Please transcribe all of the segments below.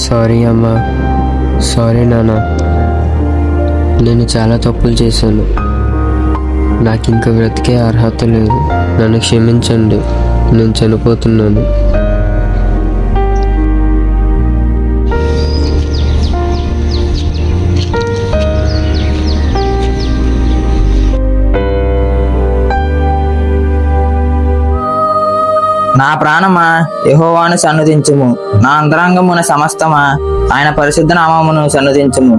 Sorry అమ్మా, sorry నాన్న. నేను చాలా తప్పులు చేశాను. నాకు ఇంకా బ్రతికే అర్హత లేదు. నన్ను క్షమించండి, నేను చనిపోతున్నాను. నా ప్రాణమా యెహోవాను సన్నుతించుము, నా అంతరంగమున సమస్తమా ఆయన పరిశుద్ధ నామమును సన్నుతించుము.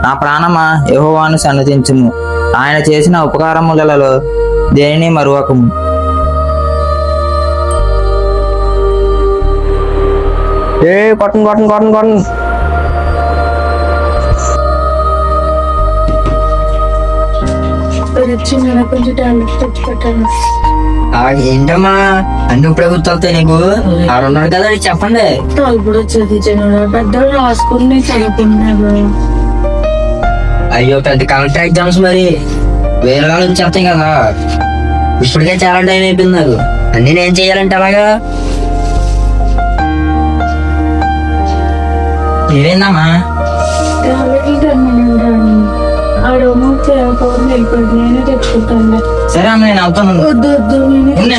నా ప్రాణమా యెహోవాను సన్నుతించుము, ఆయన చేసిన ఉపకారములలో దేనిని మరువకము. కొట్టను కొట్టను కొట్టను కొట్టను. కొంచెం టాబ్లెట్ తెచ్చిపెట్టాను. ఏంటమ్మా అన్ని ఇప్పుడే గుర్తొస్తాయి నీకు? ఆడున్నాడు కదా చెప్పండి. ఇప్పుడు వచ్చేది పెద్దలు రాసుకుని చదువుకున్నాడు. అయ్యో పెద్ద కలెక్టర్ ఎగ్జామ్స్ మరి వేరే వాళ్ళు వచ్చేస్తాయి కదా. ఇప్పటికే చాలా టైం అయిపోయింది నాకు. అన్ని నేను చెయ్యాలంటే అలాగా? ఏమైందమ్మా? ఆడేమో పౌర్ణమి వెళ్ళిపోయింది, నేనే తెచ్చుకుంటాను. సరే అమ్మ నేను అవుతాను. వద్దు వద్దు, నేనే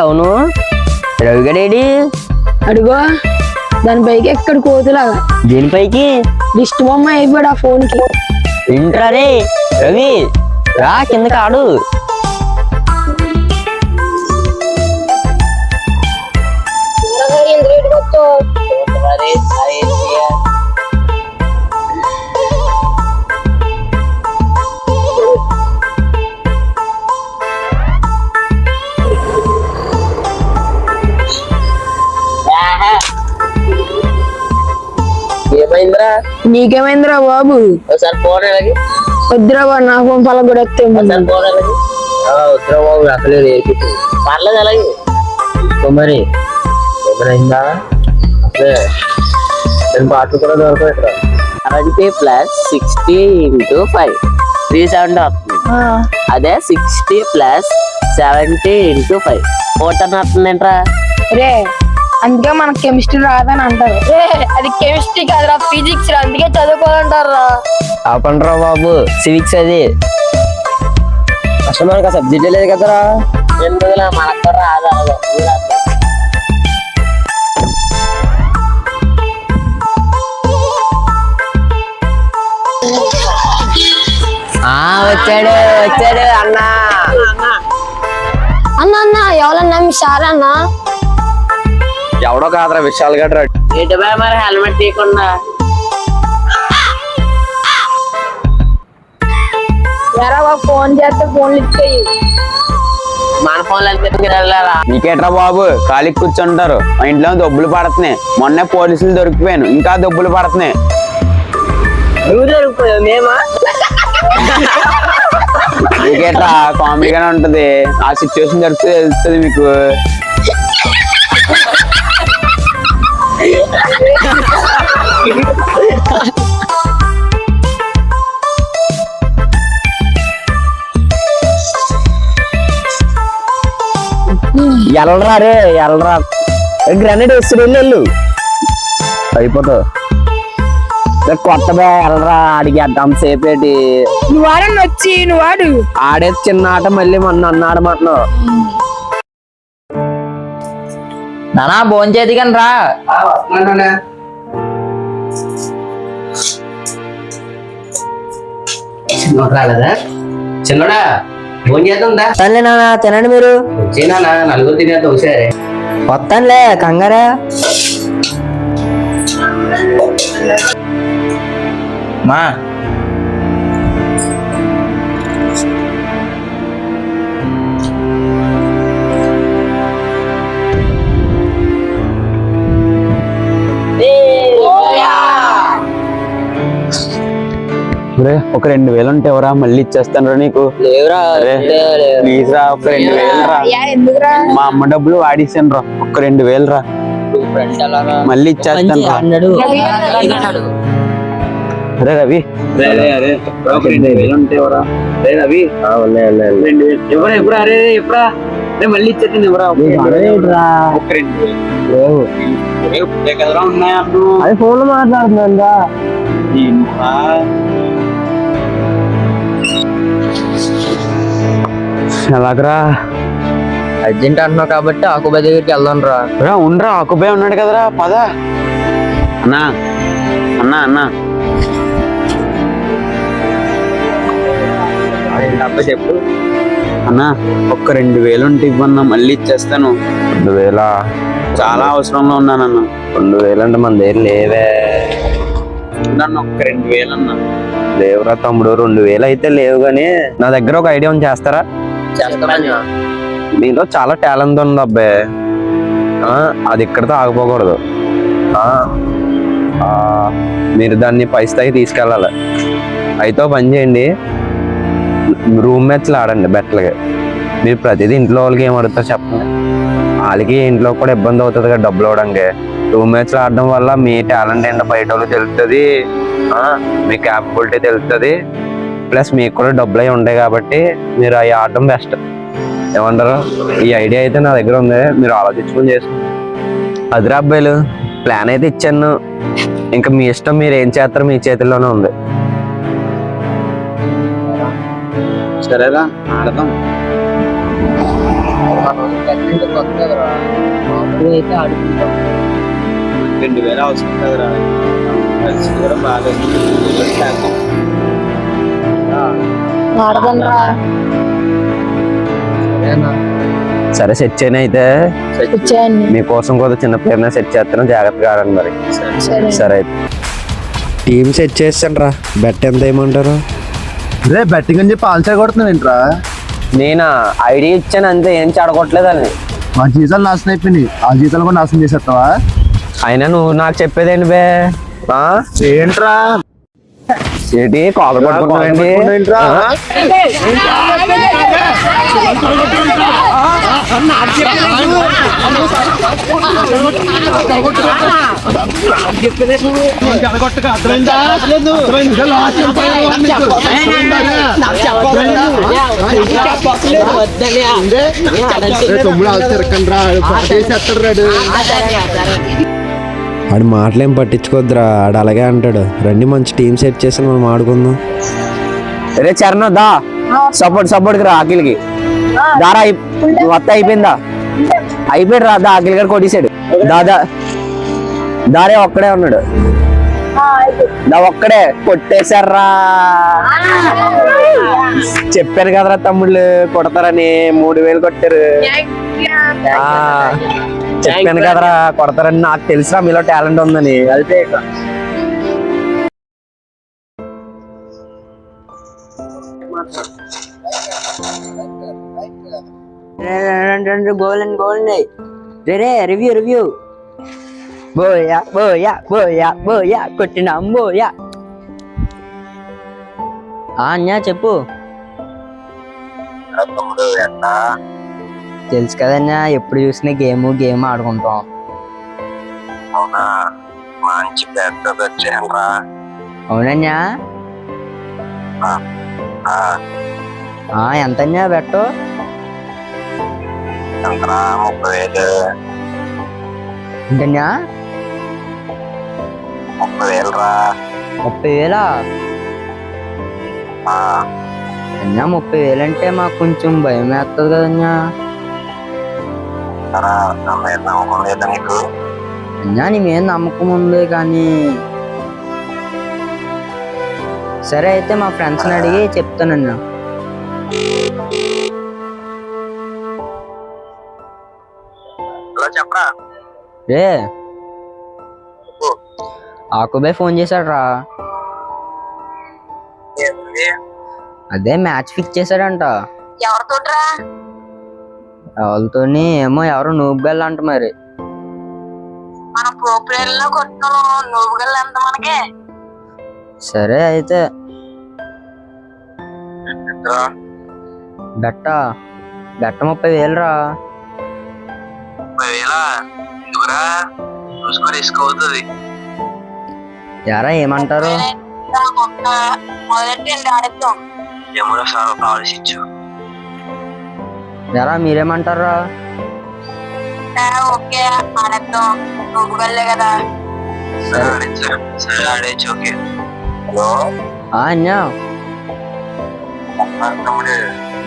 అవును రవిగడేడి అడుగో దాని పైకి ఎక్కడ కోతులాగా. దీనిపైకి దిష్టి బొమ్మ అయిపోయాడు ఆ ఫోన్ కి. ఇంట్రా రే రవి, రా కిందకి ఆడు. ఏమైందిరా? నీకేమైందిరా బాబు? ఒకసారి ఫోన్ ఎలాగి? వద్దురా బాబు, నా ఫోన్ పల కూడా ఒకసారి ఫోన్ ఎలాగి? వద్దురా బాబు, అసలే పర్లేదు అలాగే మరి ఏమైందా? అసలే నేను పాటలు కూడా దొరకదు. 70 + 60 × 5 370 వస్తుంది. అదే 60 + 70 × 5 410 వస్తుందేంట్రా? రే అందుకే మనకు కెమిస్ట్రీ రాదని అంటారు. అది కెమిస్ట్రీ కాదురా, ఫిజిక్స్ రా, అందుకే చదువుకోవాలంటారా. ఆపండ్రా బాబు, సివిక్స్ అది అసలు మనకు ఆ సబ్జెక్ట్ లేదు కదరా. ఎందుకులా మనకు రాదు. వచ్చాడు వచ్చాడు అన్నా. అన్న అన్న ఎవరన్నా మీ సార్ అన్న? ఎవడో కాదురా విశాల్ గడ్రా. ఏంటి బాయ్ మరి హెల్మెట్ తీయకుండా? ఫోన్ చేస్తే ఫోన్ లిఫ్ట్ అయ్యి. మన ఫోన్లు వెళ్ళాలా? నీకేట్రా బాబు, ఖాళీకి కూర్చుంటారు. మా ఇంట్లో దొబ్బులు పడుతున్నాయి. మొన్నే పోలీసులు దొరికిపోయాను, ఇంకా దొబ్బులు పడుతున్నాయి. నువ్వు దొరికిపోయావు, మేమా? నీకేట్రా కామెడీగానే ఉంటది. ఆ సిచ్యువేషన్ జరిగితే తెలుస్తుంది మీకు. ఎల్లరా రే ఎల్లరా, గ్రానైట్ వేస్తుంది. వెళ్ళు అయిపోతావు. కొత్త బే ఎల్లరా, అడిగి అడ్డాం సేపేటి. నువ్వు ఆడని వచ్చి నువ్వు ఆడు. ఆడేది చిన్న ఆట, మళ్ళీ మొన్న అన్నాడు మాటను. నానా భోంచేది కానీ రా. రాలేదా చిన్నడా? ఫోన్ చేద్దా? తల్లి నానా తినండి మీరు. వచ్చేనా నలుగురు తినేద్దాం ఒకసారి. వస్తానులే కంగారా. మా రే ఒక 2000 ఉంటే ఎవరా మళ్ళీ ఇచ్చేస్తాను రా నీకు. లేవురా ప్లీజ్ రా ఒక 2000 రా. ఎందుకురా మా అమ్మ డబ్బులు వాడిస్తాను రా. ఒక 2000 రా మళ్ళీ ఇచ్చేస్తాను రా. అరే రవి ఒక 2000 ఉంటే ఎవరా? రే రవి ఉన్నాయి 2000 ఎవరా? అరే ఎప్పుడా మళ్ళీ ఇచ్చేస్తాను ఎవరా? ఒక 2000 కదరా ఉన్నాయా? అది ఫోన్ లో మాట్లాడుతుందా? ఎలాగరా? అర్జెంట్ అంటున్నావు కాబట్టి ఆకుబా దగ్గరికి వెళ్దాం రా. ఉండరా ఆకుపోయి ఉన్నాడు కదరా, పద. అన్నా అన్నా అన్నా చెప్పు అన్నా ఒక్క 2000 ఉంటే ఇవ్వన్నా మళ్ళీ ఇచ్చేస్తాను. 2000? చాలా అవసరంలో ఉన్నానన్నా. 2000 అంటే మన దగ్గర లేవే. నన్ను ఒక్క 2000 అన్నా. లేవురా తమ్ముడు, 2000 అయితే లేవు గానీ నా దగ్గర ఒక ఐడియా ఉంది, చేస్తారా? మీలో చాలా టాలెంట్ ఉంది అబ్బాయి. అది ఇక్కడితో ఆగిపోకూడదు. మీరు దాన్ని పై స్థాయికి తీసుకెళ్ళాలి. అయితే పని చేయండి, రూమ్ మ్యాచ్లు ఆడండి బెట్టలకి. మీరు ప్రతిదీ ఇంట్లో వాళ్ళకి ఏం అడుగుతారు చెప్పండి? వాళ్ళకి ఇంట్లో కూడా ఇబ్బంది అవుతుంది కదా డబ్బులు ఇవ్వడానికి. రూమ్ మ్యాచ్లు ఆడడం వల్ల మీ టాలెంట్ ఏంటో బయట వాళ్ళకి తెలుస్తుంది, మీ క్యాపబిలిటీ తెలుస్తుంది, ప్లస్ మీకు కూడా డబ్బులు అవి ఉంటాయి కాబట్టి మీరు అవి ఆడడం బెస్ట్. ఏమంటారు? ఈ ఐడియా అయితే నా దగ్గర ఉంది, మీరు ఆలోచించుకొని చేసుకోండి. అదిరా అబ్బాయిలు, ప్లాన్ అయితే ఇచ్చాను, ఇంకా మీ ఇష్టం, మీరు ఏం చేస్తారో మీ చేతుల్లోనే ఉంది. సరేరా ఆడదాం. అయితే ఆడుకుంటాం. 2000 అవసరం కదరా, కలిసి కూడా బాగా ఆడదండ్రా. సరే సెట్ చేయని అయితే ఇచ్చేయండి. మీకోసం కూడా చిన్న పేరున సెట్ చేస్తాను, జాగ్రత్తగా ఆడండి మరి. సరే. సరే అయితే టీం సెట్ చేస్తాను రా. బెట్ ఎంత ఏమంటారు? రే బెట్టింగ్ అని చెప్పి ఆన్సర్ కొడుతున్నావు ఏంట్రా? నేనా ఐడియా ఇచ్చాను అంతే, ఏం చెడగొట్టలేదు అని. మా జీతాలు నాశనం అయిపోయినాయి, ఆ జీతాలు కూడా నాశనం చేసేస్తావా? అయినా నువ్వు నాకు చెప్పేదేంటి బే? ఏంట్రా ఏంటి కాలు పట్టుకుంటున్నావేంటి? ఏంట్రా? ఆడు మాటలేం పట్టించుకోద్దురా, ఆడు అలాగే అంటాడు. రండి మంచి టీం సెట్ చేసి మనం ఆడుకుందాం. రే చరణ్ దా, సపోర్ట్ రా అఖిల్కి. దారా మొత్తం అయిపోయిందా? అయిపోయాడు రా, దా అఖిల్ గారు కొట్టేశాడు. దారే ఒక్కడే ఉన్నాడు, దా ఒక్కడే కొట్టేశారా. చెప్పాను కదరా తమ్ముళ్ళు కొడతారని, 3000 కొట్టారు. చెప్పాను కదరా కొడతారని, నాకు తెలుసురా మీలో టాలెంట్ ఉందని. అయితే రివ్యూ బోయా బోయా బోయా బోయా కొట్టినాం బోయా. అన్యా చెప్పు. తెలుసు కదన్నా, ఎప్పుడు చూసినా గేమ్ ఆడుకుంటాం. అవునా, మంచి పెద్ద వచ్చానురా. అవునన్నా? ఎంతన్నా పెట్టు? 30,000. ఏంటన్నా? 30,000 రా. 30,000? అన్నా 30,000 అంటే మాకు కొంచెం భయం వేస్తుంది కదన్నా. నమ్మకం లేదా నీకు? అన్నా నీ మీద నమ్మకం ఉంది కానీ. సరే అయితే మా ఫ్రెండ్స్ని అడిగి చెప్తానన్నా. చెప్పరా రే ఆకుబాయ్ ఫోన్ చేశాడు రా. అదే మ్యాచ్ ఫిక్స్ చేశాడంట. ఎవరితోట్రా? ఎవరితోని ఏమో, ఎవరు నూబెల్ అంట మరి. మన ప్రో ప్లేయర్ లో కొట్టిన నువ్వు ఎంత మనకి? సరే అయితే బెట్ట 30,000 రా. యారా ఏమంటారు? ఆలోచించు. యారా మీరేమంటారా? ఓకే ఆడేద్దాం, నువ్వు వెళ్ళే కదా. సరే ఆడేచ్చు. ఓకే. హలో అన్యా,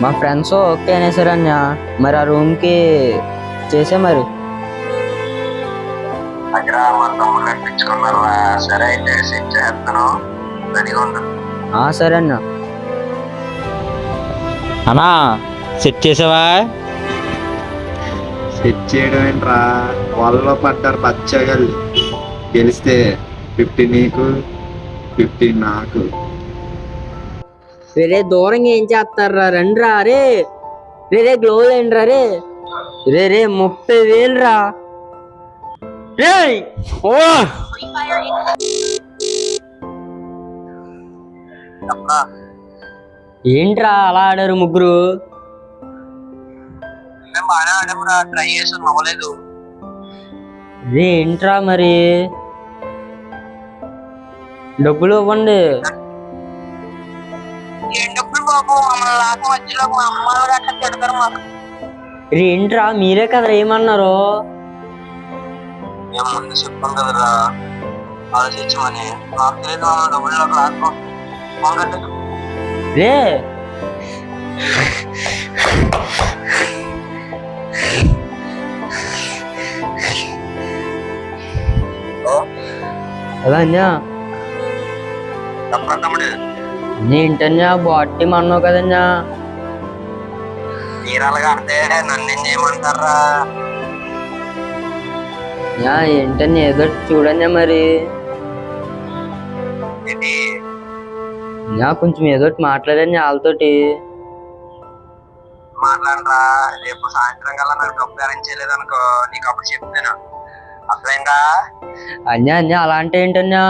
మా ఫ్రెండ్స్ ఓకే అనేసారు అన్యా. మరి ఆ రూమ్ కి చేసే మరి. దగ్గర మా తమ్ముడు కట్టించుకున్నారా? సరే అయితే సెట్ చేస్తాను, రెడీగా ఉండు. సరే అన్న. అన్నా సెట్ చేసావా? సెట్ చేయడం ఏంట్రా, వాళ్ళలో పడ్డారు పచ్చగలు. గెలిస్తే 50 నీకు 50 నాకు. రే దూరంగా ఏం చేస్తారా? రండి రా. రే రే గ్లోవ్ ఏంటి రా? రే 30,000 రా. ఏంట్రా అలా ఆడారు ముగ్గురు? బాగా ఆడామురా, ట్రై చేసాను, అవ్వలేదు. రే ఏంట్రా మరి? డబ్బులు ఇవ్వండి. ఏం డబ్బులు బాబు, మమ్మల్ని లాక మధ్యలో మా అమ్మాయి గట్ట తిడతారు మాకు. రే ఏంట్రా మీరే కదా ఏమన్నారు? మేము ముందు చెప్పాం కదరా ఆలోచించమని. నాకు తెలియదు మమ్మల్ని డబ్బులు లాక్కో. రే అలా అన్యా తమ్ముడు ఏంటన్యా బాటి అన్నావు కదన్యా? మీరు అలాగా అంటే నన్నేం చేయమంటారా? ఏంటన్యా ఏదో చూడన్యా మరి. ఏంటి కొంచెం ఏదో మాట్లాడన్యా వాళ్ళతోటి. మాట్లాడరా, రేపు సాయంత్రం కల్లా నాకు డబ్బు అరేంజ్ చేయలేదు అనుకో, నీకు అప్పుడు చెప్తాను, అర్థమైందా? అన్యా అలా అంటే ఏంటన్యా?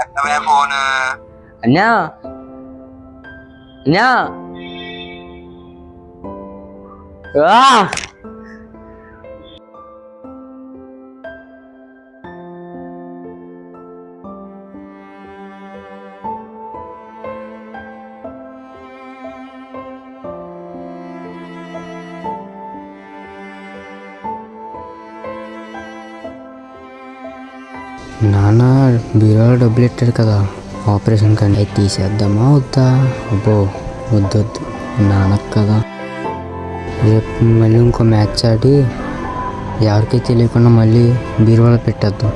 ఎక్కవే ఫోన్. అన్యా నాన్న బీరోలో డబ్బులు పెట్టాడు కదా ఆపరేషన్ కండి, అవి తీసేద్దామా వద్దా? అబ్బో వద్దు, నాన్నకు కదా. రేపు మళ్ళీ ఇంకో మ్యాచ్ ఆడి ఎవరికి తెలియకుండా మళ్ళీ బీరువాలో పెట్టేద్దాం.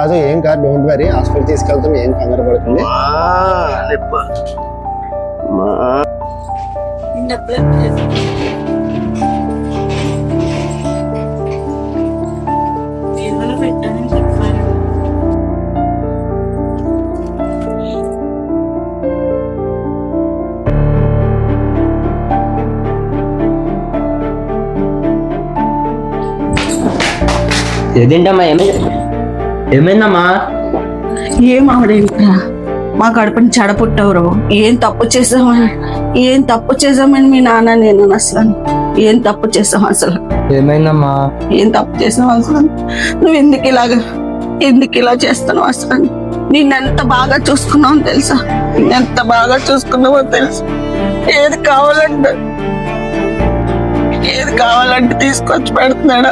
అదే ఏం కాదు, డోంట్ వరీ, హాస్పిటల్ తీసుకెళ్తాం, ఏం కంగారు పడుతుంది. ఏదేంటమ్మా ఏమైందమ్మా? ఏం ఆవిడేంట్రా మా కడుపుని చెడపుట్టవరు. ఏం తప్పు చేసామని మీ నాన్న నేను అసలు ఏం తప్పు చేసాం అసలు? ఏమైందమ్మా? ఏం తప్పు చేసావు అసలు? నువ్వు ఎందుకు ఇలా చేస్తున్నావు అసలు? నిన్నెంత బాగా చూసుకున్నావు తెలుసా? ఎంత బాగా చూసుకున్నావో తెలుసా? ఏది కావాలంటే తీసుకొచ్చి పెడుతున్నాడా?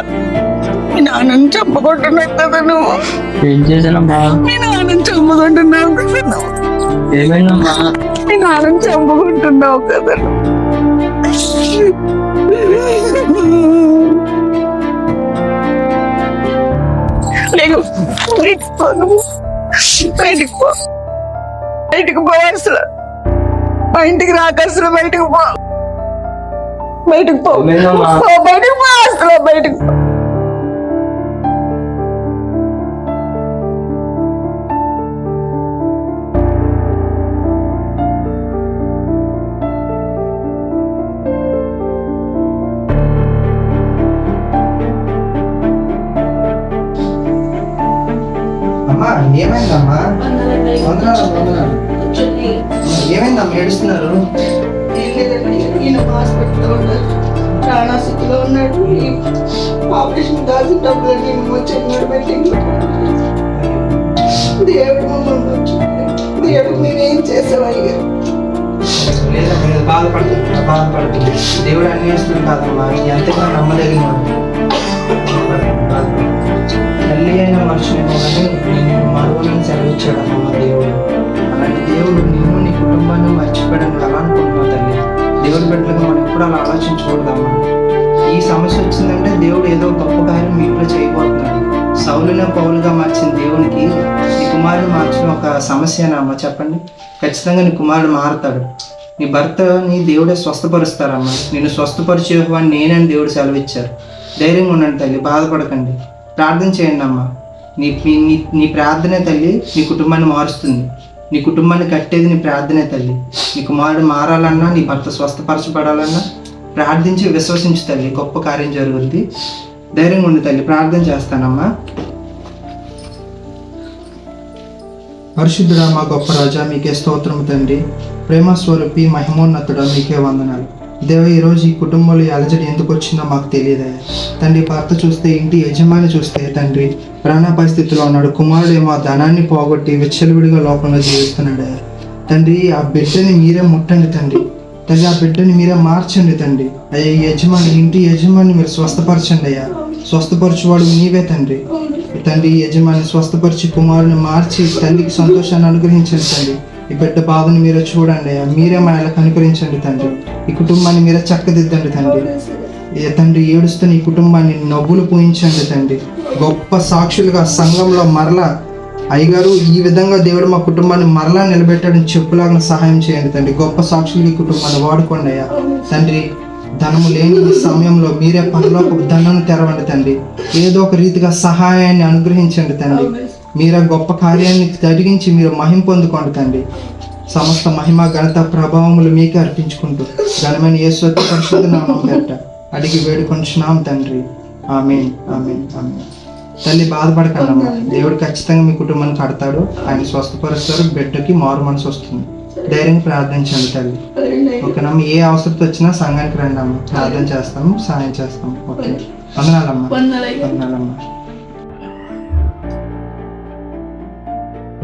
మీ నాన్నని చంపుకుంటున్నావు కదా నువ్వు. ఏం చేశానమ్మా? మీ నాన్నని చంపుకుంటున్నావు కదా నువ్వు. ఏమైందమ్మా? మీ నాన్నని చంపుకుంటున్నావు కదా నువ్వు. లేకు, బయటికి పో నువ్వు. బయటికి పో అసలు. మా ఇంటికి రాక అసలు బయటికి పో. బయటికి పో అసలు బయటికి పో. అమ్మా ఏమైందమ్మా? ఏమైందమ్మా ఏడుస్తున్నారు? ఈయన హాస్పిటల్లో ఉన్నాడు, ప్రాణాస్థితిలో ఉన్నాడు. ఆపరేషన్ కావాల్సిన డబ్బులన్నీ మేము చెన్నూరు పెట్టింగ్. దేవుడు మమ్మల్ని వచ్చింది. దేవుడు మేమేం చేసామయ్యా? లేదమ్మా మీరు బాధపడుతుంది. దేవుడు అన్వేషణ కాదమ్మా, ఎంతగా నమ్మదగిన తల్లి అయిన మనుషులేమో కానీ నేను మరువని సెలవిచ్చాడమ్మా మా దేవుడు. అలాంటి దేవుడు నిన్ను నీ కుటుంబాన్ని మర్చిపోయాడని అలా అనుకుంటున్నావు తల్లి. దేవుడి బిడ్డలుగా మనం ఎప్పుడు అలా ఆలోచించకూడదమ్మా. ఈ సమస్య వచ్చిందంటే దేవుడు ఏదో గొప్ప కార్యం మీ ఇంట్లో చేయబోతున్నాడు. సౌలునే పౌలుగా మార్చిన దేవునికి నీ కుమారుడు మార్చిన ఒక సమస్యనమ్మా చెప్పండి. ఖచ్చితంగా నీ కుమారుడు మారుతాడు. నీ భర్తని దేవుడే స్వస్థపరుస్తారమ్మా. నేను స్వస్థపరిచేవాడిని నేనని దేవుడు సెలవిచ్చారు. ధైర్యంగా ఉండండి తల్లి, బాధపడకండి, ప్రార్థన చేయండి అమ్మా. నీ ప్రార్థనే తల్లి నీ కుటుంబాన్ని మారుస్తుంది. నీ కుటుంబాన్ని కట్టేది నీ ప్రార్థనే తల్లి. నీ కుమారుడు మారాలన్నా, నీ భర్త స్వస్థపరచబడాలన్నా ప్రార్థించి విశ్వసించు తల్లి, గొప్ప కార్యం జరుగుద్ది. ధైర్యంగా ఉండి తల్లి, ప్రార్థన చేస్తానమ్మా. పరిశుద్ధుడా మా గొప్ప రాజా, మీకే స్తోత్రము తండ్రి. ప్రేమ స్వరూపి మహిమోన్నతుడా, మీకే వందనాలు. దేవ ఈరోజు ఈ కుటుంబంలో ఈ అలజడి ఎందుకు వచ్చిందో మాకు తెలియదయ్యా తండ్రి. భర్త చూస్తే, ఇంటి యజమాని చూస్తే తండ్రి ప్రాణ పరిస్థితిలో ఉన్నాడు. కుమారుడు ఏమో ఆ ధనాన్ని పోగొట్టి విచ్చలవిడిగా లోకంలో జీవిస్తున్నాడయ్యా తండ్రి. ఆ బిడ్డని మీరే ముట్టండి తండ్రి. ఆ బిడ్డని మీరే మార్చండి తండ్రి. అయ్యా యజమాని, ఇంటి యజమాని మీరు స్వస్థపరచండి అయ్యా. స్వస్థపరచువాడు నీవే తండ్రి. తండ్రి యజమాని స్వస్థపరిచి కుమారుని మార్చి తల్లికి సంతోషాన్ని అనుగ్రహించండి తండ్రి. ఈ బిడ్డ బాధను మీరు చూడండి అయ్యా. మీరే మనల్ని కనుకరించండి తండ్రి. ఈ కుటుంబాన్ని మీరే చక్కదిద్దండి తండ్రి. తండ్రి ఏడుస్తున్న ఈ కుటుంబాన్ని నవ్వులు పూయించండి తండ్రి. గొప్ప సాక్షులుగా సంఘంలో మరలా అయ్యగారు ఈ విధంగా దేవుడు మా కుటుంబాన్ని మరలా నిలబెట్టాడని చెప్పులాగా సహాయం చేయండి తండ్రి. గొప్ప సాక్షులుగా ఈ కుటుంబాన్ని వాడుకోండి అయ్యా తండ్రి. ధనము లేని ఈ సమయంలో మీరే పరలోక ధనను తెరవండి తండ్రి. ఏదో ఒక రీతిగా సహాయాన్ని అనుగ్రహించండి తండ్రి. మీరే గొప్ప కార్యాన్ని జరిగించి మీరు మహిమ పొందుకోండి తండ్రి. సమస్త మహిమ ఘనత ప్రభావములు మీకే అర్పించుకుంటూ ఘనమైన యేసు పరిశుద్ధ నామం పేరిట అడిగి వేడుకొంటున్నాం తండ్రి. ఆమేన్, ఆమేన్, ఆమేన్. తల్లి బాధపడకండి అమ్మా. దేవుడు ఖచ్చితంగా మీ కుటుంబాన్ని కడతాడు. ఆయన స్వస్థపరుస్తారు. బిడ్డకి మారు మనసు వస్తుంది. ధైర్యంగా ప్రార్థించండి తల్లి. ఓకేనమ్మా. ఏ అవసరం వచ్చినా సంఘానికి రండి అమ్మ, ప్రార్థన చేస్తాము, సహాయం చేస్తాము. ఓకే, వందనాలమ్మా. వందనాలమ్మా.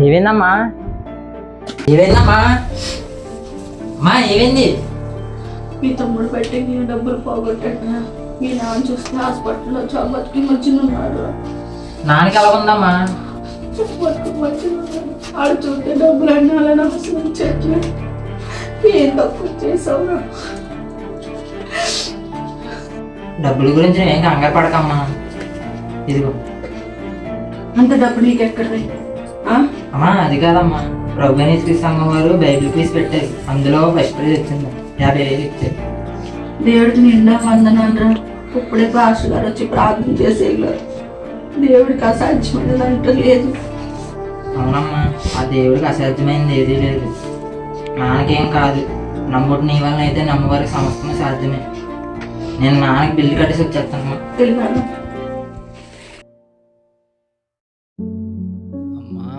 ఏమైందమ్మా? అమ్మా ఏమైంది? మీ తమ్ముడు పెట్టి నేను డబ్బులు పోగొట్టాడు. మీ నాన్న చూస్తే హాస్పిటల్లో చాలా బతికి మంచిగా నాన్నకి ఎలా ఉందమ్మా? ఆడు చూస్తే డబ్బులు అన్నీ అలా నాశనం చెట్లు. ఏం తక్కువ చేసావు? డబ్బుల గురించి ఏం కంగారు పడకమ్మా. ఇదిగో అంత డబ్బు నీకు ఎక్కడ? అమ్మా అది కాదమ్మా, ప్రభుత్వ సంఘం వారు బైబిల్ ఫీజు పెట్టారు. అందులో ఫస్ట్ ప్రైజ్ వచ్చింది, 50,000 ఇచ్చారు. దేవుడికి నిండా వందనాలు. ఇప్పుడే పాస్టర్ గారు వచ్చి ప్రార్థన చేసి వెళ్ళారు. దేవుడికి అసాధ్యమైనది అంటూ లేదు. అవునమ్మా, ఆ దేవుడికి అసాధ్యమైనది ఏదీ లేదు. నాన్నకేం కాదు, నమ్ముడు నీ వల్ల అయితే నమ్మవారికి సమస్తమే సాధ్యమే. నేను నాన్నకి బిల్లు కట్టేసి వచ్చేస్తాను. తెలియదు అమ్మా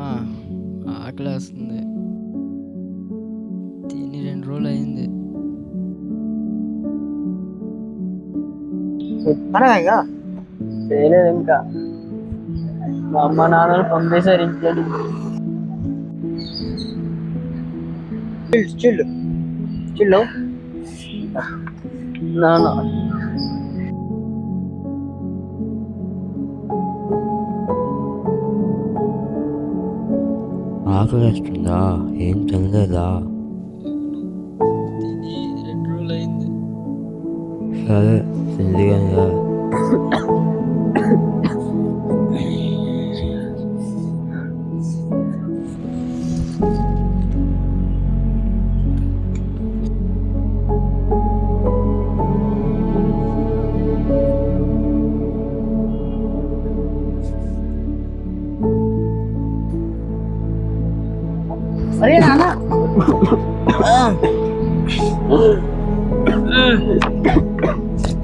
చేయలేదు ఇంకా. మా అమ్మ నాన్నలు పంపేశారు ఇంట్లో. చిల్లు నాన్న ఆకలి వేస్తుందా? ఏం తినలేదా? 2 రోజులైంది. సరే తిందిగా.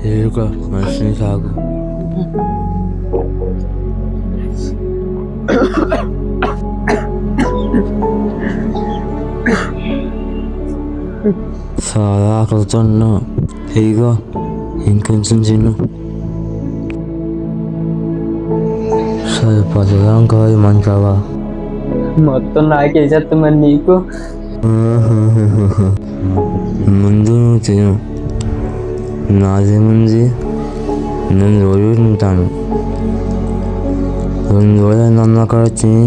ఏడుకో మనిషిని సాగు. చాలా ఆకలితున్నా. ఇదిగో ఇంకొంచెం తిను. సరిపోతుందా ఇంకా మంచావా? మొత్తం నాకేసేస్తా మరి నీకు. ముందు నువ్వు తిను. నాదేముంది, నేను రోజు తింటాను. 2 రోజులు అన్న అక్కడ తిని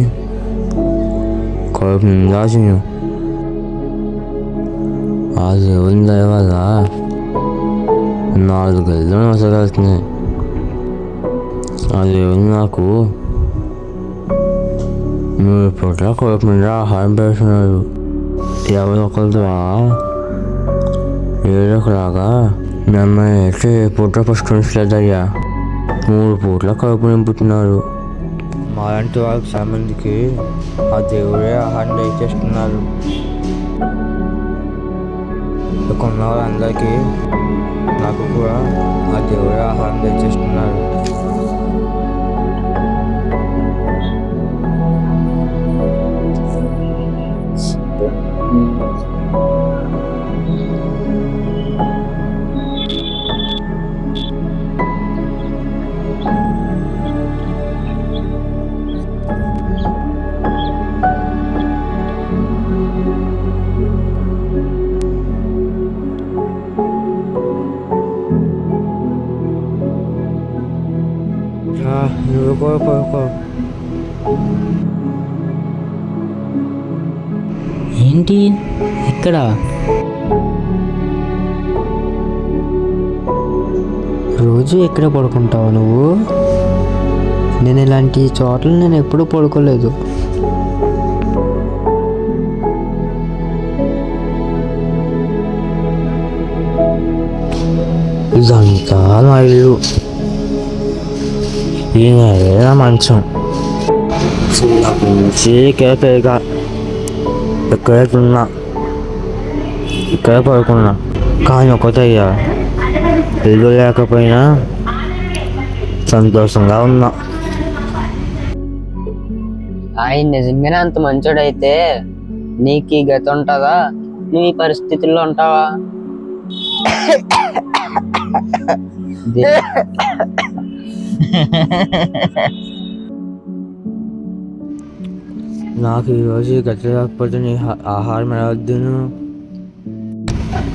కడుపు నిండా తిను. ఆ దేవుని దయ వల్ల 4 గదిలో నొసగలుగుతున్నాయి. ఆ దేవుని నాకు 3 పూట్ల కడుపు నిండా ఆహారం పెడుతున్నాడు. ఎవరి ఒకరితో ఏడొకలాగా మిమ్మల్ని అయితే ఏ పూట పుష్కరించలేదయ్యా. 3 పూట్ల కడుపు నింపుతున్నారు. మాలాంటి వాళ్ళకి చాలా మందికి ఆ దేవుడే ఆహారం దయచేస్తున్నారు. కొన్న వాళ్ళందరికీ నాకు కూడా ఆ దేవుడే ఆహారం దయచేస్తున్నారు. నువ్వు పడుకో. ఏంటి ఇక్కడ? రోజు ఎక్కడ పడుకుంటావు నువ్వు? నేను ఇలాంటి చోట్ల నేను ఎప్పుడూ పడుకోలేదు. ఇదంతా నా ఇల్లు. ఈయన మంచం నుంచి కేకగా ఇక్కడే తిన్నా, ఇక్కడే పడుకున్నా. కానీ ఒకటయ్యా, ఇల్లు లేకపోయినా సంతోషంగా ఉన్నా. ఆయన నిజంగానే అంత మంచోడైతే నీకు ఈ గతి ఉంటుందా? నువ్వు ఈ పరిస్థితుల్లో ఉంటావా? నాకు ఈరోజు గతి లేకపోతే నీ ఆహారం ఎలా వద్దును,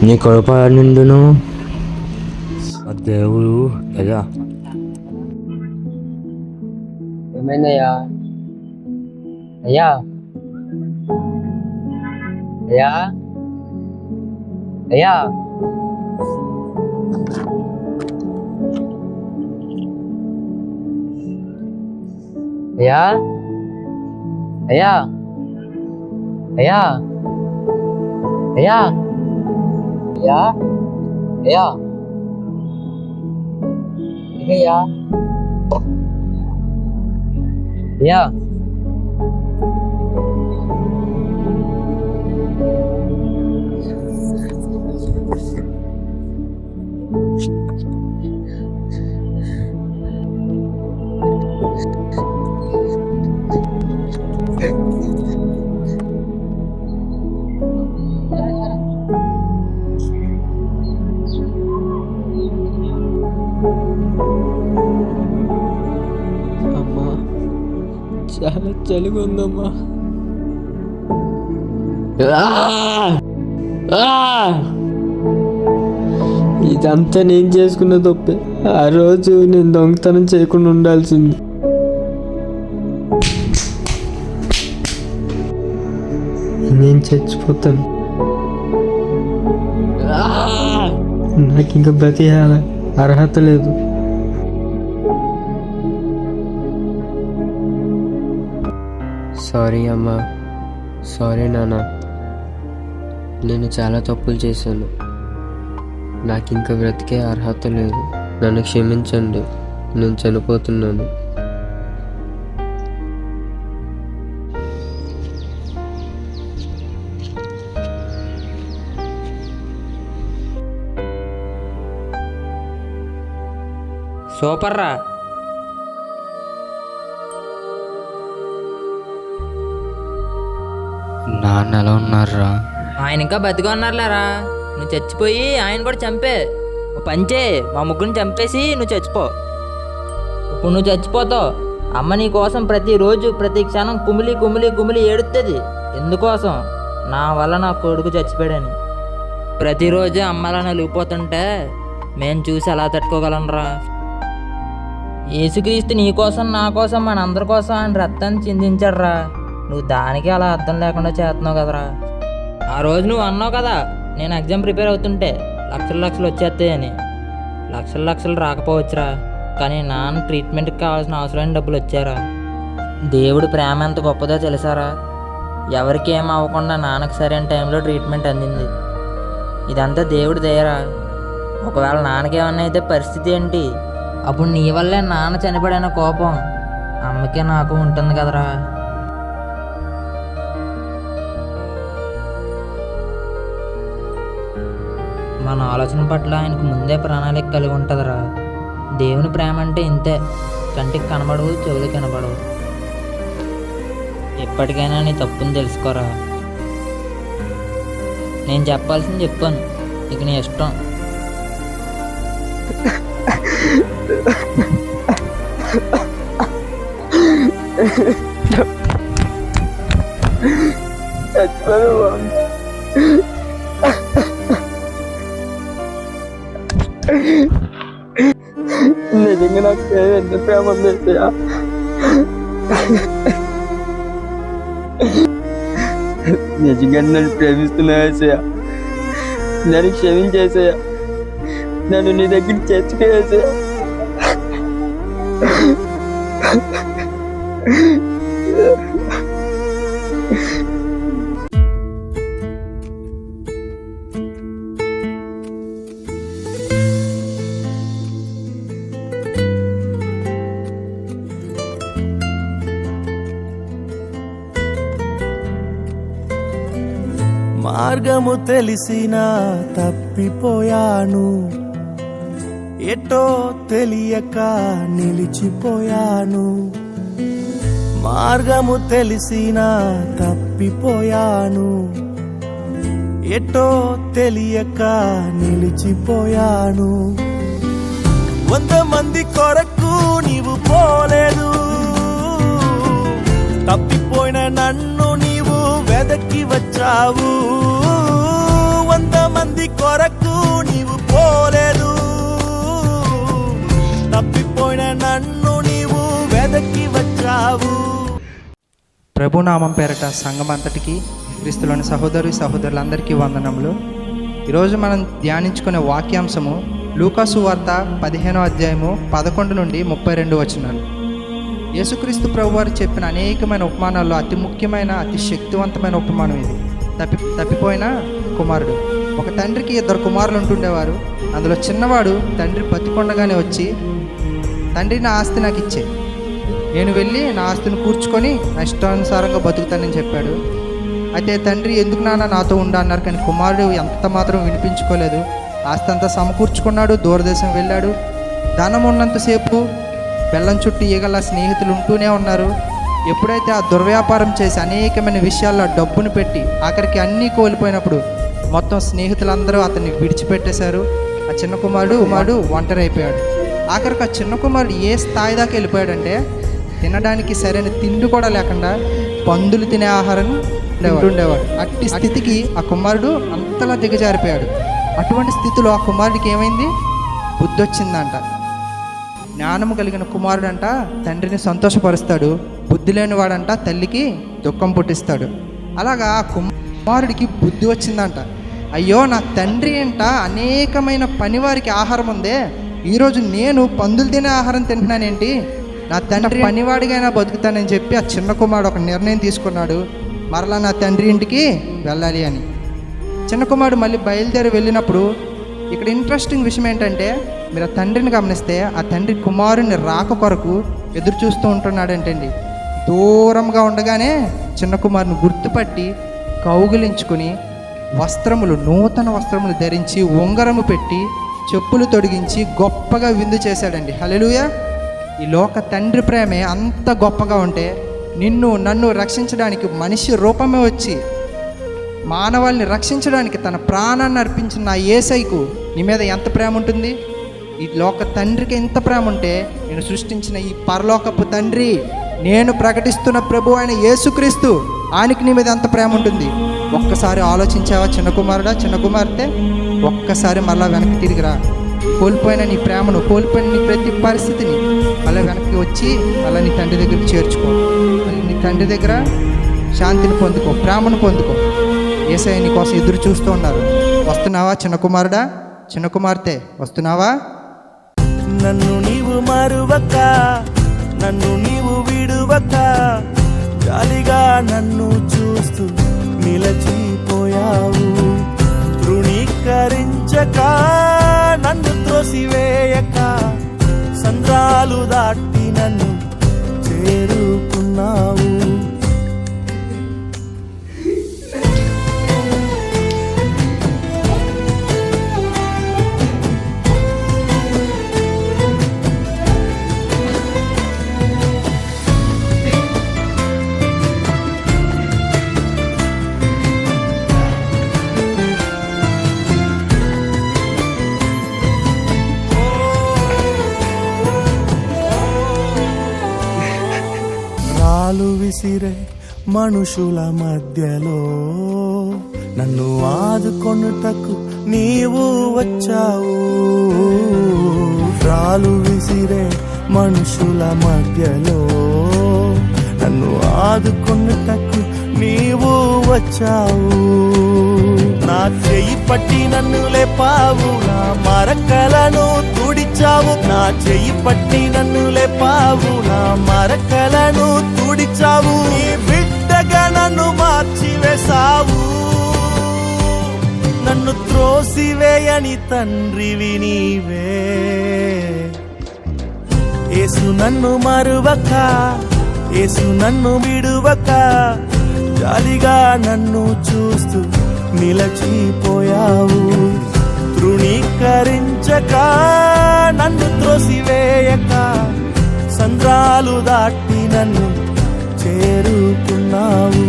నీ కడుపు ఎలా నిండును? ఆ దేవుడు ఎలా? ఏమైందయ్యా? అయ్యా అయ్యా అయ్యా అయ్యా అయ్యా అయ్యా అయ్యా అయ్యా అయ్యా అయ్యా అయ్యా చాలా చలిగా ఉందమ్మా. ఇదంతా నేను చేసుకున్న తప్పే. ఆ రోజు నేను దొంగతనం చేయకుండా ఉండాల్సింది. నేను చచ్చిపోతాను. నాకు ఇంకా బ్రతికేయాల అర్హత లేదు. సారీ అమ్మా, సారీ నాన్న. నేను చాలా తప్పులు చేశాను. నాకు ఇంకా బ్రతికే అర్హత లేదు. నన్ను క్షమించండి, నేను చనిపోతున్నాను. సూపర్ రా. నాన్న ఎలా ఉన్నారా? ఆయన ఇంకా బతిగా ఉన్నారులేరా. నువ్వు చచ్చిపోయి ఆయన కూడా చంపే. ఓ పంచే, మా ముగ్గురిని చంపేసి నువ్వు చచ్చిపో. ఇప్పుడు నువ్వు చచ్చిపోతావు. అమ్మ నీ కోసం ప్రతిరోజు ప్రతి క్షణం కుమిలి కుమిలి కుమిలి ఏడుస్తుంది. ఎందుకోసం? నా వల్ల నా కొడుకు చచ్చిపోయాడని. ప్రతిరోజు అమ్మలా నలిగిపోతుంటే మేము చూసి ఎలా తట్టుకోగలనరా? యేసుక్రీస్తు నీ కోసం నా కోసం మనందరి కోసం ఆయన రక్తాన్ని చిందించాడు రా. నువ్వు దానికి అలా అర్థం లేకుండా చేస్తున్నావు కదరా. ఆ రోజు నువ్వు అన్నావు కదా, నేను ఎగ్జామ్ ప్రిపేర్ అవుతుంటే లక్షలు లక్షలు వచ్చేస్తాయని. లక్షలు లక్షలు రాకపోవచ్చురా, కానీ నాన్న ట్రీట్మెంట్కి కావాల్సిన అవసరమైన డబ్బులు వచ్చారా. దేవుడు ప్రేమ ఎంత గొప్పదో తెలుసారా? ఎవరికి ఏం అవ్వకుండా నాన్నకు సరైన టైంలో ట్రీట్మెంట్ అందింది. ఇదంతా దేవుడి దయరా. ఒకవేళ నాన్నకేమన్నా అయితే పరిస్థితి ఏంటి? అప్పుడు నీ వల్లే నాన్న చనిపోయిన కోపం అమ్మకే నాకు ఉంటుంది కదరా. మన ఆలోచన పట్ల ఆయనకు ముందే ప్రణాళిక కలిగి ఉంటుందిరా. దేవుని ప్రేమ అంటే ఇంతే, కంటికి కనబడవు, చెవులు కనబడవు. ఎప్పటికైనా నీ తప్పుని తెలుసుకోరా. నేను చెప్పాల్సింది చెప్పాను, ఇక నీ ఇష్టం. నిజంగా నాకు ఎంత ప్రేమ ఉంది ఏసయ్యా. నిజంగా నన్ను ప్రేమిస్తున్నా ఏసయ్యా. నన్ను క్షమించేసయ్యా. నన్ను నీ దగ్గర చేర్చుకేసయ్యా. మార్గము తెలిసినా తప్పిపోయాను, ఎటో తెలియక నిలిచిపోయాను. మార్గము తెలిసినా తప్పిపోయాను, ఎటో తెలియక నిలిచిపోయాను. 100 మంది కొరకు నీవు పోలేదు, తప్పిపోయిన నన్ను నీవు వెదకి వచ్చావు. 100 మంది కొరకు నీవు పోలేదు, తప్పిపోయిన నన్ను నీవు వెదకి వచ్చావు. ప్రభునామం పేరట సంఘం అంతటికి, క్రీస్తులోని సహోదరులందరికీ వందనములు. ఈరోజు మనం ధ్యానించుకునే వాక్యాంశము లూకాసు వార్త 15వ అధ్యాయము 11 నుండి 32 వచనాలు. యేసుక్రీస్తు ప్రభువారు చెప్పిన అనేకమైన ఉపమానాల్లో అతి ముఖ్యమైన, అతి శక్తివంతమైన ఉపమానం ఇది. తప్పిపోయిన కుమారుడు. ఒక తండ్రికి 2 కుమారులు ఉంటుండేవారు. అందులో చిన్నవాడు తండ్రి బతికొండగానే వచ్చి, తండ్రి నా ఆస్తి నాకు ఇచ్చే, నేను వెళ్ళి నా ఆస్తిని కూర్చుకొని నా ఇష్టానుసారంగా బతుకుతానని చెప్పాడు. అయితే తండ్రి ఎందుకు నాన్న నాతో ఉండా అన్నారు. కానీ కుమారుడు ఎంత మాత్రం వినిపించుకోలేదు. ఆస్తి అంతా సమకూర్చుకున్నాడు, దూరదేశం వెళ్ళాడు. ధనం ఉన్నంతసేపు బెల్లం చుట్టూ ఈగల స్నేహితులు ఉంటూనే ఉన్నారు. ఎప్పుడైతే ఆ దుర్వ్యాపారం చేసి అనేకమైన విషయాల్లో డబ్బును పెట్టి ఆఖరికి అన్నీ కోల్పోయినప్పుడు మొత్తం స్నేహితులందరూ అతన్ని విడిచిపెట్టేశారు. ఆ చిన్న కుమారుడు ఒంటరి అయిపోయాడు. ఆఖరికి ఆ చిన్న కుమారుడు ఏ స్థాయి దాకా వెళ్ళిపోయాడంటే, తినడానికి సరైన తిండి కూడా లేకుండా పందులు తినే ఆహారం ఉండేవాడు. అట్టి స్థితికి ఆ కుమారుడు అంతలా దిగజారిపోయాడు. అటువంటి స్థితిలో ఆ కుమారుడికి ఏమైంది? బుద్ధి వచ్చిందంట. జ్ఞానము కలిగిన కుమారుడు అంట తండ్రిని సంతోషపరుస్తాడు, బుద్ధి లేనివాడంట తల్లికి దుఃఖం పుట్టిస్తాడు. అలాగా ఆ కుమారుడికి బుద్ధి వచ్చిందంట. అయ్యో, నా తండ్రి అంట అనేకమైన పనివారికి ఆహారం ఉందే, ఈరోజు నేను పందులు తినే ఆహారం తింటున్నానేంటి, నా తండ్రి పనివాడిగైనా బతుకుతానని చెప్పి ఆ చిన్న కుమారుడు ఒక నిర్ణయం తీసుకున్నాడు, మరలా నా తండ్రి ఇంటికి వెళ్ళాలి అని. చిన్న కుమారుడు మళ్ళీ బయలుదేరి వెళ్ళినప్పుడు ఇక్కడ ఇంట్రెస్టింగ్ విషయం ఏంటంటే, మీరు ఆ తండ్రిని గమనిస్తే ఆ తండ్రి కుమారుని రాక కొరకు ఎదురు చూస్తూ ఉంటున్నాడంటండి. దూరంగా ఉండగానే చిన్న కుమారుని గుర్తుపట్టి కౌగిలించుకొని నూతన వస్త్రములు ధరించి ఉంగరము పెట్టి చెప్పులు తొడిగించి గొప్పగా విందు చేశాడండి. హల్లెలూయా. ఈ లోక తండ్రి ప్రేమే అంత గొప్పగా ఉంటే నిన్ను నన్ను రక్షించడానికి మనిషి రూపమే వచ్చి మానవాళిని రక్షించడానికి తన ప్రాణాన్ని అర్పించిన నా యేసయ్యకు నీ మీద ఎంత ప్రేమ ఉంటుంది? ఈ లోక తండ్రికి ఎంత ప్రేమ ఉంటే నేను సృష్టించిన ఈ పరలోకపు తండ్రి, నేను ప్రకటిస్తున్న ప్రభు అయిన యేసుక్రీస్తు, ఆయనకి నీ మీద ఎంత ప్రేమ ఉంటుంది? ఒక్కసారి ఆలోచించావా చిన్న కుమారుడా, చిన్న కుమార్తె? ఒక్కసారి మళ్ళా వెనక్కి తిరిగిరా. కోల్పోయిన నీ ప్రేమను, కోల్పోయిన నీ ప్రతి పరిస్థితిని మళ్ళీ వెనక్కి వచ్చి మళ్ళీ నీ తండ్రి దగ్గరికి చేర్చుకో. మళ్ళీ నీ తండ్రి దగ్గర శాంతిని పొందుకో, ప్రేమను పొందుకో. యేసయ్య నీ కోసం ఎదురు చూస్తూ ఉన్నారు. వస్తున్నావా చిన్న కుమారుడా, చిన్న కుమార్తె, వస్తున్నావా? నన్ను నీవు మరువక, నన్ను నీవు విడువక, జాలిగా నన్ను చూస్తూ నిలచిపోయావు. తృణీకరించక, నన్ను త్రోసివేయక, సంద్రాలు దాటి నన్ను చేరుకున్నావు. రాళ్ళు విసిరే మనుషుల మధ్యలో నన్ను ఆదుకొనుటకు నీవు వచ్చావు. రాళ్ళు విసిరే మనుషుల మధ్యలో నన్ను ఆదుకొనుటకు నీవు వచ్చావు. నా చెయ్యి పట్టి నన్ను లేపావు, నా మరకలను తుడిచావు. నా చెయ్యి పట్టి నన్ను లేపావు, నా మరకలను తుడిచావు. నీ బిడ్డగా నన్ను మార్చివేశావు. నన్ను త్రోసివేయని తండ్రివి నీవే. యేసు నన్ను మరువక, యేసు నన్ను విడువక, జాలిగా నన్ను చూస్తూ నిలచిపోయావు. తృణీకరించక, నన్ను త్రోసివేయక, సంద్రాలు దాటి నన్ను చేరుకున్నావు.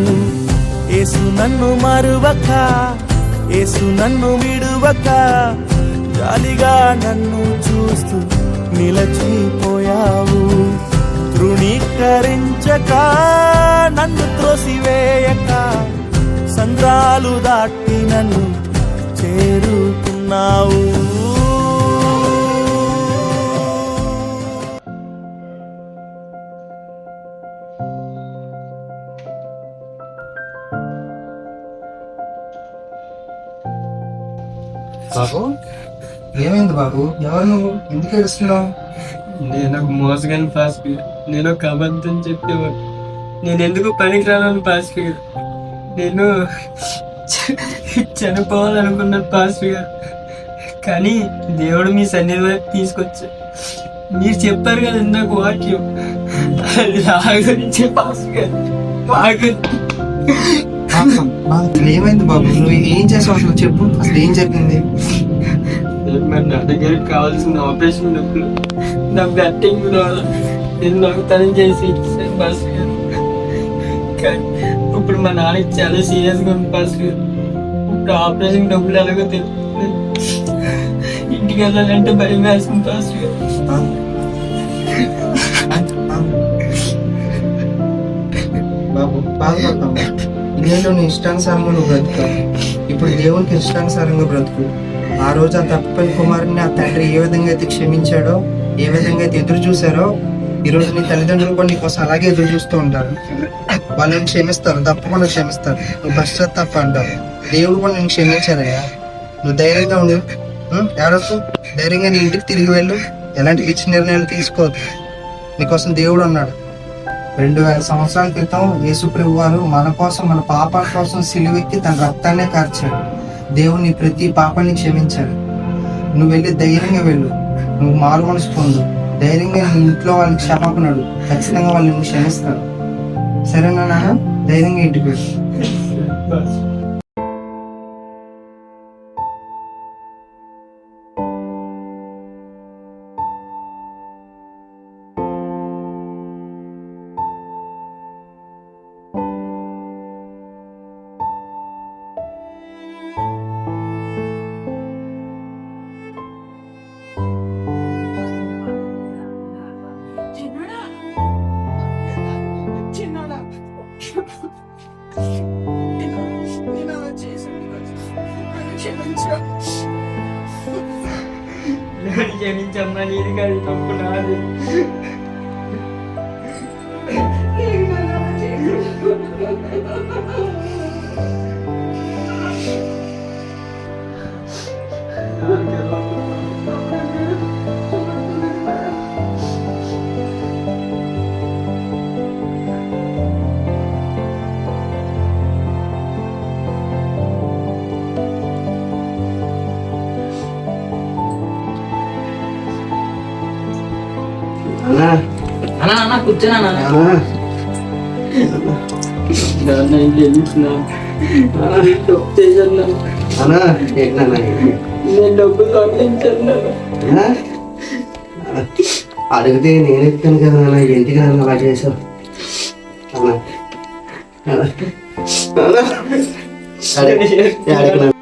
యేసు నన్ను మరువక, యేసు నన్ను విడువక, జాలిగా నన్ను చూస్తూ నిలచిపోయావు. తృణీకరించక, నన్ను త్రోసివేయక, సంద్రాలు దాటి నన్ను చేరుకున్నావు. బాబు, ఏమైంది బాబు? ఎవరు నువ్వు? ఎందుకు ఏడుస్తున్నావు? నేను ఒక మోసగాని పాస్ గారు, నేను ఒక అబద్ధం చెప్పేవాడు, నేను ఎందుకు పనికిరాను పాస్ గారు, నేను చనిపోవాలనుకున్నాను పాస్ గారు. కానీ దేవుడు మీ సన్నిధి తీసుకొచ్చా. మీరు చెప్పారు కదా ఇందాక వాక్యం, అది నా గురించి పాస్ గారు. అసలు ఏమైంది బాబు? నువ్వు ఏం చేసావు అసలు చెప్పు, అసలు ఏం చెప్పింది? మరి నా దగ్గరికి కావాల్సిన ఆపరేషన్ డబ్బులు నా బ్యాటింగ్ నేను దొంగతనం చేసి ఇచ్చాను పాస్ గారు. కానీ ఇప్పుడు మా నాన్నకి చాలా సీరియస్గా ఉంది పాస్ గారు. ఇప్పుడు ఆపరేషన్ డబ్బులు ఎలాగో తెలుస్తుంది. ఇంటికి వెళ్ళాలంటే భయం వేస్తుంది పాస్ గారు. బాబు బాధపడతాము. ఇదేంటో నీ ఇష్టానుసారంగా నువ్వు బ్రతుకు. ఇప్పుడు దేవునికి ఇష్టానుసారంగా బ్రతుకు. ఆ రోజు ఆ తప్పిపోయిన కుమారుని ఆ తండ్రి ఏ విధంగా అయితే క్షమించాడో, ఏ విధంగా అయితే ఎదురు చూశారో, ఈ రోజు నీ తల్లిదండ్రులు కూడా నీకోసం అలాగే ఎదురు చూస్తూ ఉంటారు. వాళ్ళని క్షమిస్తారు, తప్పకుండా క్షమిస్తారు. నువ్వు పశ్చాత్తాప అంటావు, దేవుడు కూడా నేను క్షమించారయ్యా. నువ్వు ధైర్యంగా ఉండు, ఏడొచ్చు, ధైర్యంగా నీ ఇంటికి తిరిగి వెళ్ళు. ఎలాంటి పిచ్చి నిర్ణయాలు తీసుకోవద్దు. నీకోసం దేవుడు ఉన్నాడు. 2000 సంవత్సరాల క్రితం యేసుప్రభు వారు మన కోసం, మన పాపాల కోసం సిలువెక్కి తన రక్తాన్నే కార్చాడు. దేవుడు నీ ప్రతి పాపాన్ని క్షమించాడు. నువ్వు వెళ్ళి ధైర్యంగా వెళ్ళు, నువ్వు మారు మనసు పొందు. ధైర్యంగా నీ ఇంట్లో వాళ్ళకి క్షమాపణడు, ఖచ్చితంగా వాళ్ళు నువ్వు క్షమిస్తారు. సరేనా నాన్న? ధైర్యంగా ఇంటికి వెళ్ళు. క్షమించమ్మా, నీది కాదు తప్పు నాది. అన్న కూర్చున్నా నేను డబ్బు దొంగిలించాను. అడిగితే నేను ఎత్తాను కదా నాన్న, ఎందుకు నన్ను అలా చేశావు అన్నా?